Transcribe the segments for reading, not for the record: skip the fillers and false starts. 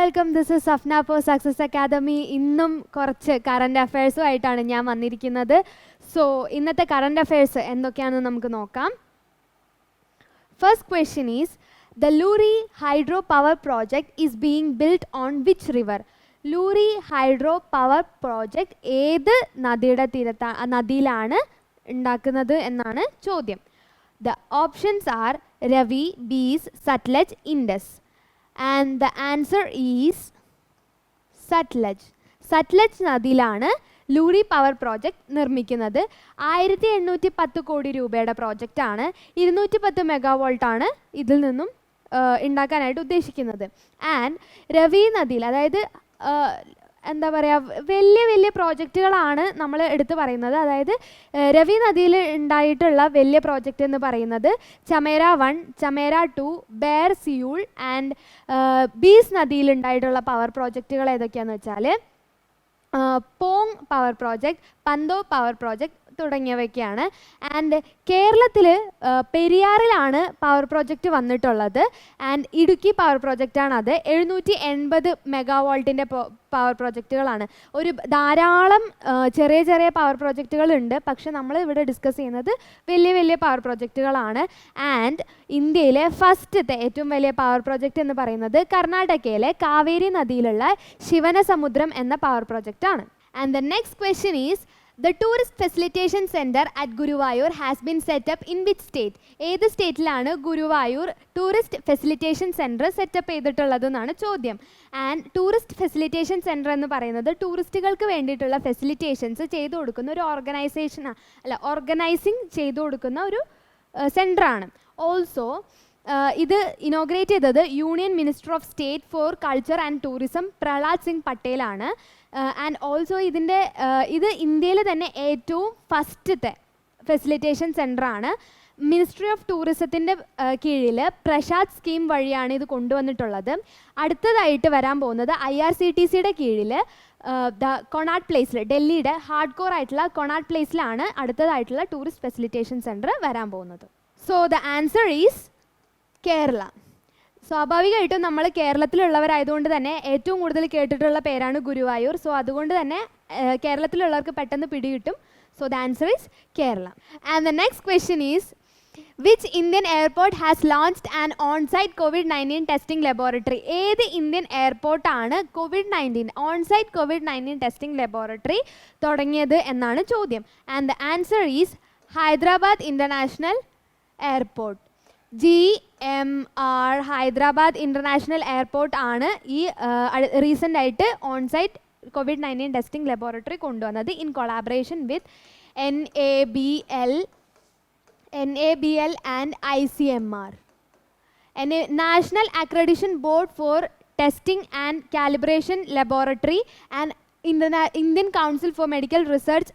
welcome. This is Safna for Success Academy. ഇന്നും കുറച്ച് current അഫയേഴ്സുമായിട്ടാണ് ഞാൻ വന്നിരിക്കുന്നത്. സോ ഇന്നത്തെ കറണ്ട് അഫയേഴ്സ് എന്തൊക്കെയാണെന്ന് നമുക്ക് നോക്കാം. First question is the Luri Hydro Power Project is being built on which river? Luri Hydro Power Project ഏത് നദിയിലാണ് ഉണ്ടാക്കുന്നത് എന്നാണ് ചോദ്യം. The options are Ravi, Beas, Sutlej, Indus. And the answer is Sutlej. Sutlej നദിയിലാണ് Luhri power project നിർമ്മിക്കുന്നത്. 1810 കോടി രൂപയുടെ പ്രോജക്റ്റാണ്. 210 മെഗാവോൾട്ടാണ് ഇതിൽ നിന്നും ഉണ്ടാക്കാനായിട്ട് ഉദ്ദേശിക്കുന്നത്. ആൻഡ് രവി നദിയിൽ, അതായത് എന്താ പറയുക, വലിയ വലിയ പ്രോജക്റ്റുകളാണ് നമ്മൾ എടുത്ത് പറയുന്നത്. അതായത് രവി നദിയിൽ ഉണ്ടായിട്ടുള്ള വലിയ പ്രോജക്റ്റ് എന്ന് പറയുന്നത് ചമേര 1, ചമേര 2, ബേർ സിയൂൾ ആൻഡ് ബീസ് നദിയിൽ ഉണ്ടായിട്ടുള്ള പവർ പ്രോജക്റ്റുകൾ ഏതൊക്കെയാണെന്ന് വെച്ചാൽ Pong power project, Pandoh power project തുടങ്ങിയവയൊക്കെയാണ്. ആൻഡ് കേരളത്തിൽ പെരിയാറിലാണ് പവർ പ്രോജക്റ്റ് വന്നിട്ടുള്ളത്. ആൻഡ് ഇടുക്കി പവർ പ്രോജക്റ്റാണ് അത്. 780 മെഗാവോൾട്ടിൻ്റെ പവർ പ്രോജക്റ്റുകളാണ്. ഒരു ധാരാളം ചെറിയ ചെറിയ പവർ പ്രോജക്റ്റുകളുണ്ട്, പക്ഷെ നമ്മൾ ഇവിടെ ഡിസ്കസ് ചെയ്യുന്നത് വലിയ വലിയ പവർ പ്രോജക്റ്റുകളാണ്. ആൻഡ് ഇന്ത്യയിലെ ഫസ്റ്റത്തെ ഏറ്റവും വലിയ പവർ പ്രോജക്റ്റ് എന്ന് പറയുന്നത് കർണാടകയിലെ കാവേരി നദിയിലുള്ള ശിവനസമുദ്രം എന്ന പവർ പ്രോജക്റ്റാണ്. And the next question is The Tourist Facilitation Center at Guruvayur has been set up in which state? ഏത് സ്റ്റേറ്റിലാണ് Guruvayur tourist facilitation centre setup ചെയ്തിട്ടുള്ളതെന്നാണ് ചോദ്യം. ആൻഡ് ടൂറിസ്റ്റ് ഫെസിലിറ്റേഷൻ സെൻറ്റർ എന്ന് പറയുന്നത് ടൂറിസ്റ്റുകൾക്ക് വേണ്ടിയിട്ടുള്ള ഫെസിലിറ്റേഷൻസ് ചെയ്തു കൊടുക്കുന്ന ഒരു ഓർഗനൈസിങ് ചെയ്തു കൊടുക്കുന്ന ഒരു സെൻറ്ററാണ്. ഓൾസോ ഇത് ഇനോഗ്രേറ്റ് ചെയ്തത് union minister of state for culture and tourism Prahlad Singh പട്ടേലാണ്. ആൻഡ് ഓൾസോ ഇത് ഇന്ത്യയിൽ തന്നെ ഏറ്റവും ഫസ്റ്റത്തെ ഫെസിലിറ്റേഷൻ സെൻറ്ററാണ്. മിനിസ്ട്രി ഓഫ് ടൂറിസത്തിൻ്റെ കീഴിൽ പ്രസാദ് സ്കീം വഴിയാണ് ഇത് കൊണ്ടുവന്നിട്ടുള്ളത്. അടുത്തതായിട്ട് വരാൻ പോകുന്നത് IRCTCയുടെ കീഴിൽ കൊണാട്ട് പ്ലേസിൽ, ഡൽഹിയുടെ ഹാർഡ് കോർ ആയിട്ടുള്ള കൊണാട്ട് പ്ലേസിലാണ് അടുത്തതായിട്ടുള്ള ടൂറിസ്റ്റ് ഫെസിലിറ്റേഷൻ സെൻറ്റർ വരാൻ പോകുന്നത്. So the answer is Kerala. സ്വാഭാവികമായിട്ടും നമ്മൾ കേരളത്തിലുള്ളവരായതുകൊണ്ട് തന്നെ ഏറ്റവും കൂടുതൽ കേട്ടിട്ടുള്ള പേരാണ് ഗുരുവായൂർ. സോ അതുകൊണ്ട് തന്നെ കേരളത്തിലുള്ളവർക്ക് പെട്ടെന്ന് പിടികിട്ടും. So the answer is Kerala. And the next question is which Indian airport has launched an onsite COVID-19 testing laboratory? ഏത് ഇന്ത്യൻ എയർപോർട്ടാണ് ഓൺസൈറ്റ് COVID-19 ടെസ്റ്റിംഗ് ലബോറട്ടറി തുടങ്ങിയത് എന്നാണ് ചോദ്യം. And the answer is Hyderabad international airport. GMR Hyderabad international airport ആണ് ഈ recent ആയിട്ട് onsite COVID-19 testing laboratory കൊണ്ടുവന്നത് in collaboration with NABL and ICMR. National accreditation board for testing and calibration laboratory and Indian council four medical research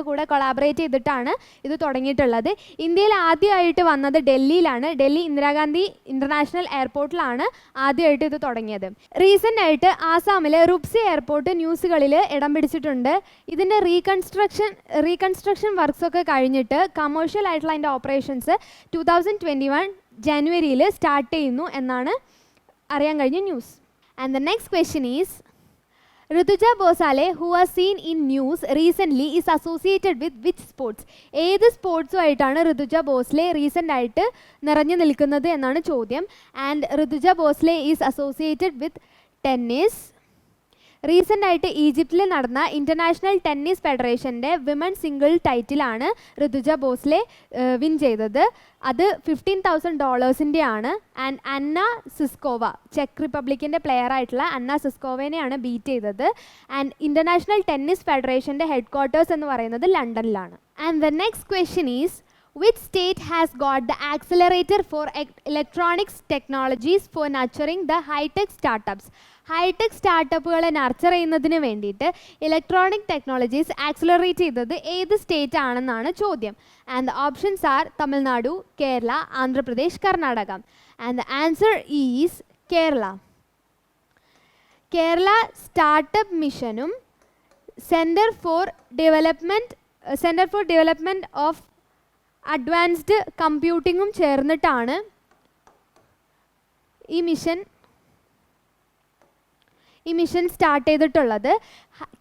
കൂടെ collaborate ചെയ്തിട്ടാണ് ഇത് തുടങ്ങിയിട്ടുള്ളത്. ഇന്ത്യയിൽ ആദ്യമായിട്ട് വന്നത് ഡൽഹിയിലാണ്. ഡൽഹി ഇന്ദിരാഗാന്ധി ഇൻ്റർനാഷണൽ എയർപോർട്ടിലാണ് ആദ്യമായിട്ട് ഇത് തുടങ്ങിയത്. റീസെൻ്റ് ആയിട്ട് ആസാമിലെ റുപ്സി എയർപോർട്ട് ന്യൂസുകളിൽ ഇടം പിടിച്ചിട്ടുണ്ട്. ഇതിൻ്റെ റീകൺസ്ട്രക്ഷൻ വർക്ക്സ് ഒക്കെ കഴിഞ്ഞിട്ട് കമേഴ്ഷ്യൽ ആയിട്ടുള്ള അതിൻ്റെ ഓപ്പറേഷൻസ് 2021 ജനുവരിയിൽ സ്റ്റാർട്ട് ചെയ്യുന്നു എന്നാണ് അറിയാൻ കഴിഞ്ഞ news. And the next question is Rituja Bosale, who was seen in news recently, is associated with which sports? ഏത് സ്പോർട്സുമായിട്ടാണ് ഋതുജ ഭോസ്ലെ റീസെൻ്റ് ആയിട്ട് നിറഞ്ഞു നിൽക്കുന്നത് എന്നാണ് ചോദ്യം. And Rutuja Bhosale is associated with tennis. Recent ആയിട്ട് ഈജിപ്തിൽ നടന്ന ഇൻ്റർനാഷണൽ ടെന്നീസ് ഫെഡറേഷൻ്റെ വിമൺ സിംഗിൾ ടൈറ്റിലാണ് ഋതുജ ഭോസ്ലെ വിൻ ചെയ്തത്. അത് $15,000 ആണ്. ആൻഡ് അന്ന സിസ്കോവ, ചെക്ക് റിപ്പബ്ലിക്കിൻ്റെ പ്ലെയർ ആയിട്ടുള്ള അന്ന സിസ്കോവേനെയാണ് ബീറ്റ് ചെയ്തത്. ആൻഡ് ഇൻ്റർനാഷണൽ ടെന്നീസ് ഫെഡറേഷൻ്റെ ഹെഡ് ക്വാർട്ടേഴ്സ് എന്ന് പറയുന്നത് ലണ്ടനിലാണ്. And the next question is which state has got the accelerator for electronics technologies for nurturing the high-tech startups? High tech സ്റ്റാർട്ടപ്പുകളെ നർച്ചർ ചെയ്യുന്നതിന് വേണ്ടിയിട്ട് ഇലക്ട്രോണിക് ടെക്നോളജീസ് ആക്സിലറേറ്റ് ചെയ്തത് ഏത് സ്റ്റേറ്റ് ആണെന്നാണ് ചോദ്യം. And the options are Tamil Nadu, Kerala, Andhra Pradesh, Karnataka. And the answer is Kerala. Kerala startup മിഷനും centre for development of advanced കമ്പ്യൂട്ടിങ്ങും ചേർന്നിട്ടാണ് ഈ മിഷൻ ഈ മിഷൻ സ്റ്റാർട്ട് ചെയ്തിട്ടുള്ളത്.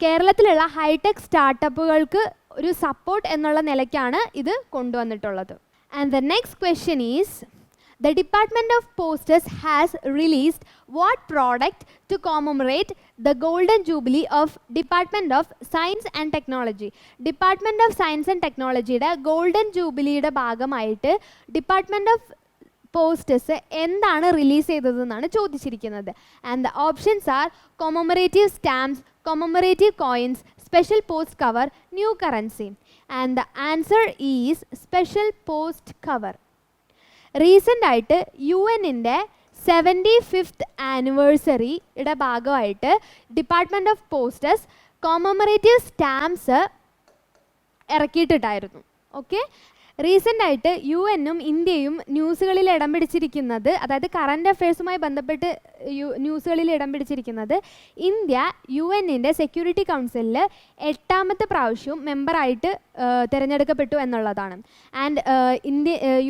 കേരളത്തിലുള്ള ഹൈടെക് സ്റ്റാർട്ടപ്പുകൾക്ക് ഒരു സപ്പോർട്ട് എന്നുള്ള നിലയ്ക്കാണ് ഇത് കൊണ്ടുവന്നിട്ടുള്ളത്. And the next question is, the Department of Postage has released what product to commemorate the Golden Jubilee of Department of Science and Technology? Department of Science and Technologyയുടെ golden ജൂബിലിയുടെ ഭാഗമായിട്ട് department of posts എന്താണ് release ചെയ്തതെന്നാണ് ചോദിച്ചിരിക്കുന്നത്. And the options are commemorative stamps, commemorative coins, special post cover, new currency. And the answer is special post cover. Recent ആയിട്ട് UN-ൻ്റെ 75th ആനിവേഴ്സറിയുടെ ഭാഗമായിട്ട് department of posts commemorative stamps ഇറക്കിയിട്ടുണ്ടായിരുന്നു. Okay, recent ആയിട്ട് UN-ഉം ഇന്ത്യയും ന്യൂസുകളിൽ ഇടം പിടിച്ചിരിക്കുന്നത്, അതായത് കറണ്ട് അഫയേഴ്സുമായി ബന്ധപ്പെട്ട് ന്യൂസുകളിൽ ഇടം പിടിച്ചിരിക്കുന്നത്, ഇന്ത്യ UN-ൻ്റെ സെക്യൂരിറ്റി കൗൺസിലിൽ 8ാമത്തെ പ്രാവശ്യവും മെമ്പറായിട്ട് തിരഞ്ഞെടുക്കപ്പെട്ടു എന്നുള്ളതാണ്. ആൻഡ്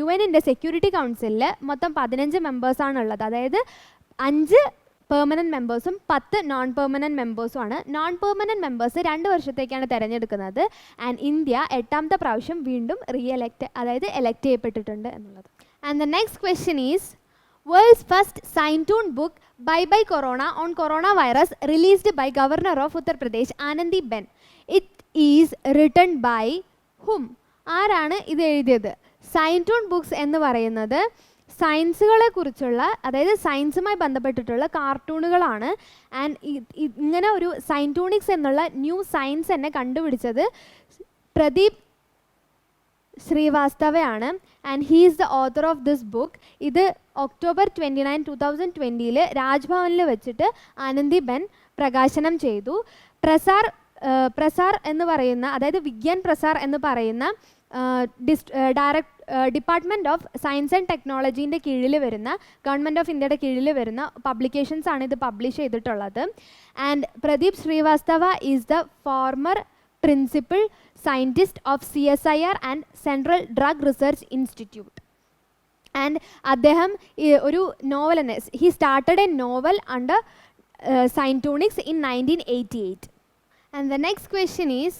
UN-ൻ്റെ സെക്യൂരിറ്റി കൗൺസിലിൽ മൊത്തം 15 മെമ്പേഴ്സാണുള്ളത്. അതായത് 5 പെർമനൻറ്റ് മെമ്പേഴ്സും 10 നോൺ പെർമനൻറ്റ് മെമ്പേഴ്സുമാണ്. നോൺ പെർമനൻറ്റ് മെമ്പേഴ്സ് 2 വർഷത്തേക്കാണ് തിരഞ്ഞെടുക്കുന്നത്. ആൻഡ് ഇന്ത്യ 8ാമത്തെ പ്രാവശ്യം വീണ്ടും അതായത് എലക്ട് ചെയ്യപ്പെട്ടിട്ടുണ്ട് എന്നുള്ളത്. And the next question is, world's first scientoon book by by corona on corona virus released by governor of Uttar Pradesh Anandi Ben. It is written by hmm? ആരാണ് ഇത് എഴുതിയത്? സൈൻറ്റൂൺ ബുക്സ് എന്ന് പറയുന്നത് സയൻസുകളെ കുറിച്ചുള്ള, അതായത് സയൻസുമായി ബന്ധപ്പെട്ടിട്ടുള്ള കാർട്ടൂണുകളാണ്. ആൻഡ് ഇങ്ങനെ ഒരു സൈൻറ്റൂണിക്സ് എന്നുള്ള ന്യൂ സയൻസ് തന്നെ കണ്ടുപിടിച്ചത് പ്രദീപ് ശ്രീവാസ്തവയാണ്. And he is the author of this book. ഇത് ഒക്ടോബർ 29, 2020 രാജ്ഭവനിൽ വെച്ചിട്ട് ആനന്ദി ബെൻ പ്രകാശനം ചെയ്തു. പ്രസാർ എന്ന് പറയുന്ന, അതായത് വിഗ്യാൻ പ്രസാർ എന്ന് പറയുന്ന ഡിപ്പാർട്ട്മെൻറ്റ് ഓഫ് സയൻസ് ആൻഡ് ടെക്നോളജീൻ്റെ കീഴിൽ വരുന്ന, ഗവൺമെൻറ് ഓഫ് ഇന്ത്യയുടെ കീഴിൽ വരുന്ന പബ്ലിക്കേഷൻസ് ആണ് ഇത് പബ്ലിഷ് ചെയ്തിട്ടുള്ളത്. And Pradeep Srivastava is the former principal scientist of CSIR and central drug research institute. And അദ്ദേഹം ഒരു നോവൽ തന്നെ, he started a novel under scientoonics in 1988. And the next question is,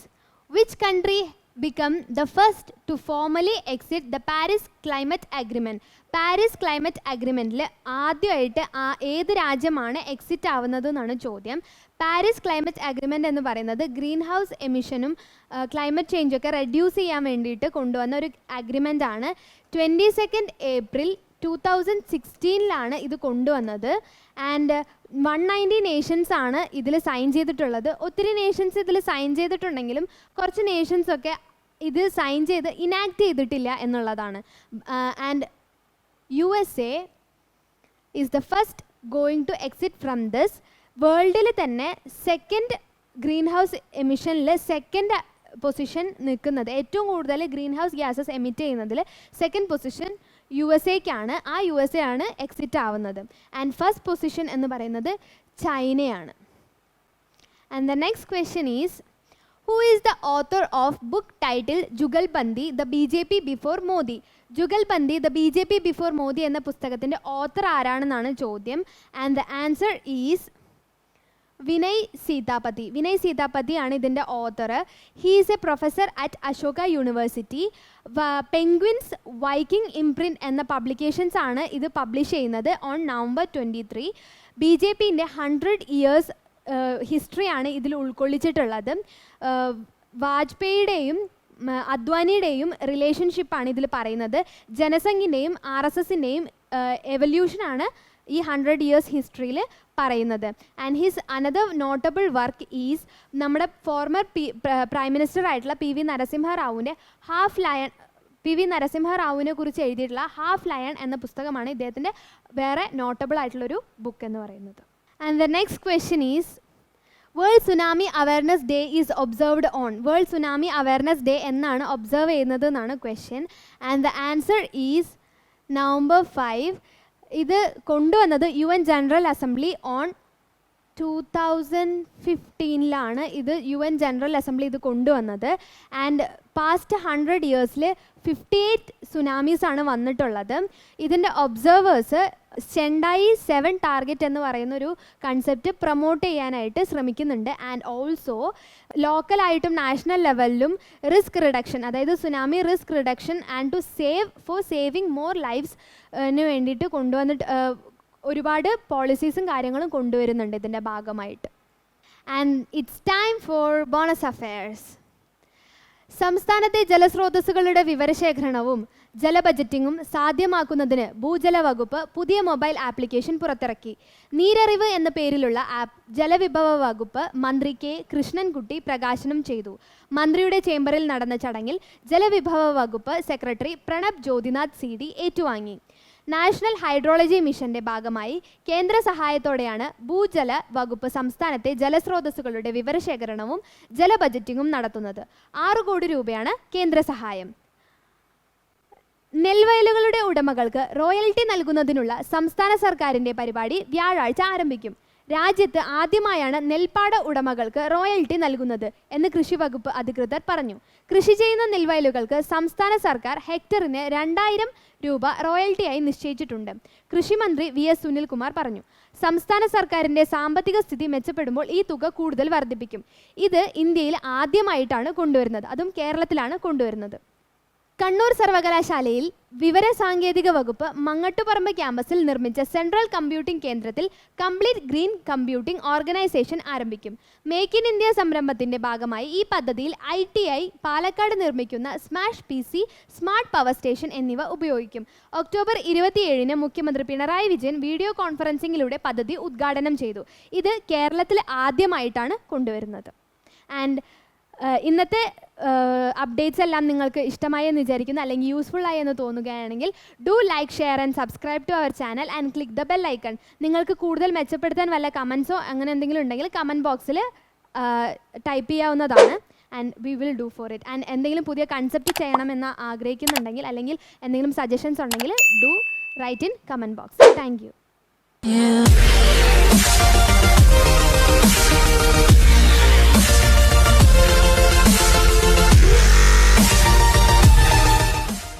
which country become the first to formally exit the Paris Climate Agreement? Paris climate അഗ്രിമെൻറ്റിൽ ആദ്യമായിട്ട് ഏത് രാജ്യമാണ് exit ആവുന്നത് എന്നാണ് ചോദ്യം. പാരീസ് ക്ലൈമറ്റ് അഗ്രിമെൻറ്റ് എന്ന് പറയുന്നത് ഗ്രീൻ ഹൗസ് എമിഷനും ക്ലൈമറ്റ് ചേഞ്ചൊക്കെ റെഡ്യൂസ് ചെയ്യാൻ വേണ്ടിയിട്ട് കൊണ്ടുവന്ന ഒരു അഗ്രിമെൻ്റ് ആണ്. 22 ഏപ്രിൽ 2016 ഇത് കൊണ്ടുവന്നത്. ആൻഡ് 190 നേഷൻസ് ആണ് ഇതിൽ സൈൻ ചെയ്തിട്ടുള്ളത്. ഒത്തിരി നേഷൻസ് ഇതിൽ സൈൻ ചെയ്തിട്ടുണ്ടെങ്കിലും കുറച്ച് നേഷൻസൊക്കെ ഇത് സൈൻ ചെയ്ത് ഇനാക്ട് ചെയ്തിട്ടില്ല എന്നുള്ളതാണ്. And USA is the first going to exit from this. വേൾഡിൽ തന്നെ സെക്കൻഡ് ഗ്രീൻ ഹൗസ് എമിഷനിൽ സെക്കൻഡ് പൊസിഷൻ നിൽക്കുന്നത്, ഏറ്റവും കൂടുതൽ ഗ്രീൻ ഹൗസ് ഗ്യാസസ് എമിറ്റ് ചെയ്യുന്നതിൽ സെക്കൻഡ് പൊസിഷൻ USA-ക്കാണ്. ആ USA ആണ് എക്സിറ്റ് ആവുന്നത്. ആൻഡ് ഫസ്റ്റ് പൊസിഷൻ എന്ന് പറയുന്നത് ചൈനയാണ്. And the next question is, who is the author of book titled Jugalbandi, the BJP before Modi? Jugalbandi, the BJP before Modi എന്ന പുസ്തകത്തിൻ്റെ ഓത്തർ ആരാണെന്നാണ് ചോദ്യം. And the answer is Vinay Sitapati. Vinay Sitapati ആണ് ഇതിൻ്റെ author. He is a professor at Ashoka university. Penguin's Viking imprint എന്ന publications ആണ് ഇത് publish ചെയ്യുന്നത് ഓൺ November 23. BJPൻ്റെ 100 years ഹിസ്റ്ററിയാണ് ഇതിൽ ഉൾക്കൊള്ളിച്ചിട്ടുള്ളത്. വാജ്പേയിയുടെയും അദ്വാനിയുടെയും റിലേഷൻഷിപ്പാണ് ഇതിൽ പറയുന്നത്. ജനസംഘിൻ്റെയും RSSൻ്റെയും എവല്യൂഷനാണ് ഈ 100 years ഹിസ്റ്ററിയിൽ പറയുന്നത്. And his another notable work is നമ്മുടെ ഫോർമർ പ്രൈം മിനിസ്റ്റർ ആയിട്ടുള്ള PV നരസിംഹറാവുവിൻ്റെ PV നരസിംഹറാവുവിനെ കുറിച്ച് എഴുതിയിട്ടുള്ള ഹാഫ് ലയൺ എന്ന പുസ്തകമാണ് ഇദ്ദേഹത്തിൻ്റെ വേറെ നോട്ടബിൾ ആയിട്ടുള്ളൊരു ബുക്ക് എന്ന് പറയുന്നത്. And the next question is, world tsunami awareness day is observed on? World tsunami awareness day എന്നാണ് ഒബ്സർവ് ചെയ്യുന്നത് എന്നാണ് question. And the answer is November 5. ഇത് കൊണ്ടുവന്നത് UN ജനറൽ അസംബ്ലി ഓൺ 2015 ഇത് UN ജനറൽ അസംബ്ലി ഇത് കൊണ്ടുവന്നത്. ആൻഡ് പാസ്റ്റ് 100 ഇയേഴ്സിൽ 58 സുനാമീസ് ആണ് വന്നിട്ടുള്ളത്. ഇതിൻ്റെ ഒബ്സർവേഴ്സ് സെൻഡായി 7 ടാർഗറ്റ് എന്ന് പറയുന്നൊരു കൺസെപ്റ്റ് പ്രൊമോട്ട് ചെയ്യാനായിട്ട് ശ്രമിക്കുന്നുണ്ട്. ആൻഡ് ഓൾസോ ലോക്കലായിട്ടും നാഷണൽ ലെവലിലും റിസ്ക് റിഡക്ഷൻ, അതായത് tsunami risk reduction and to saving more ലൈഫ്സിന് വേണ്ടിയിട്ട് കൊണ്ടുവന്നിട്ട് ഒരുപാട് പോളിസീസും കാര്യങ്ങളും കൊണ്ടുവരുന്നുണ്ട് ഇതിൻ്റെ ഭാഗമായിട്ട്. And it's time for bonus affairs. സംസ്ഥാനത്തെ ജലസ്രോതസ്സുകളുടെ വിവരശേഖരണവും ജലബജറ്റിങ്ങും സാധ്യമാക്കുന്നതിന് ഭൂജല വകുപ്പ് പുതിയ മൊബൈൽ ആപ്ലിക്കേഷൻ പുറത്തിറക്കി. നീരറിവ് എന്ന പേരിലുള്ള ആപ്പ് ജലവിഭവ വകുപ്പ് മന്ത്രി കെ കൃഷ്ണൻകുട്ടി പ്രകാശനം ചെയ്തു. മന്ത്രിയുടെ ചേംബറിൽ നടന്ന ചടങ്ങിൽ ജലവിഭവ വകുപ്പ് സെക്രട്ടറി പ്രണബ് ജ്യോതിനാഥ് CD ഏറ്റുവാങ്ങി. നാഷണൽ ഹൈഡ്രോളജി മിഷന്റെ ഭാഗമായി കേന്ദ്ര സഹായത്തോടെയാണ് ഭൂജല വകുപ്പ് സംസ്ഥാനത്തെ ജലസ്രോതസ്സുകളുടെ വിവരശേഖരണവും ജലബജറ്റിങ്ങും നടത്തുന്നത്. 6 കോടി രൂപയാണ് കേന്ദ്ര സഹായം. നെൽവയലുകളുടെ ഉടമകൾക്ക് റോയൽറ്റി നൽകുന്നതിനുള്ള സംസ്ഥാന സർക്കാരിൻ്റെ പരിപാടി വ്യാഴാഴ്ച ആരംഭിക്കും. രാജ്യത്ത് ആദ്യമായാണ് നെൽപ്പാട ഉടമകൾക്ക് റോയൽറ്റി നൽകുന്നത് എന്ന് കൃഷി വകുപ്പ് അധികൃതർ പറഞ്ഞു. കൃഷി ചെയ്യുന്ന നെൽവയലുകൾക്ക് സംസ്ഥാന സർക്കാർ ഹെക്ടറിന് 2000 രൂപ റോയൽറ്റിയായി നിശ്ചയിച്ചിട്ടുണ്ട്. കൃഷിമന്ത്രി VS സുനിൽകുമാർ പറഞ്ഞു. സംസ്ഥാന സർക്കാരിൻ്റെ സാമ്പത്തിക സ്ഥിതി മെച്ചപ്പെടുമ്പോൾ ഈ തുക കൂടുതൽ വർദ്ധിപ്പിക്കും. ഇത് ഇന്ത്യയിൽ ആദ്യമായിട്ടാണ് കൊണ്ടുവരുന്നത്, അതും കേരളത്തിലാണ് കൊണ്ടുവരുന്നത്. കണ്ണൂർ സർവകലാശാലയിൽ വിവരസാങ്കേതിക വകുപ്പ് മങ്ങട്ടുപറമ്പ് ക്യാമ്പസിൽ നിർമ്മിച്ച സെൻട്രൽ കമ്പ്യൂട്ടിംഗ് കേന്ദ്രത്തിൽ കംപ്ലീറ്റ് ഗ്രീൻ കമ്പ്യൂട്ടിംഗ് ഓർഗനൈസേഷൻ ആരംഭിക്കും. മേക്ക് ഇൻ ഇന്ത്യ സംരംഭത്തിൻ്റെ ഭാഗമായി ഈ പദ്ധതിയിൽ ITI പാലക്കാട് നിർമ്മിക്കുന്ന smash PC, smart power station എന്നിവ ഉപയോഗിക്കും. ഒക്ടോബർ 27 മുഖ്യമന്ത്രി പിണറായി വിജയൻ വീഡിയോ കോൺഫറൻസിങ്ങിലൂടെ പദ്ധതി ഉദ്ഘാടനം ചെയ്തു. ഇത് കേരളത്തിൽ ആദ്യമായിട്ടാണ് കൊണ്ടുവരുന്നത്. ആൻഡ് ഇന്നത്തെ അപ്ഡേറ്റ്സ് എല്ലാം നിങ്ങൾക്ക് ഇഷ്ടമായി എന്ന് വിചാരിക്കുന്നു, അല്ലെങ്കിൽ യൂസ്ഫുൾ ആയി എന്ന് തോന്നുകയാണെങ്കിൽ do like, share and subscribe to our channel and click the bell icon. നിങ്ങൾക്ക് കൂടുതൽ മെച്ചപ്പെടുത്താൻ വല്ല കമൻസോ അങ്ങനെ എന്തെങ്കിലും ഉണ്ടെങ്കിൽ കമൻറ്റ് ബോക്സിൽ ടൈപ്പ് ചെയ്യാവുന്നതാണ്. And we will do for it. And എന്തെങ്കിലും പുതിയ കൺസെപ്റ്റ് ചെയ്യണമെന്ന് ആഗ്രഹിക്കുന്നുണ്ടെങ്കിൽ അല്ലെങ്കിൽ എന്തെങ്കിലും സജഷൻസ് ഉണ്ടെങ്കിൽ do write in comment box. Thank U.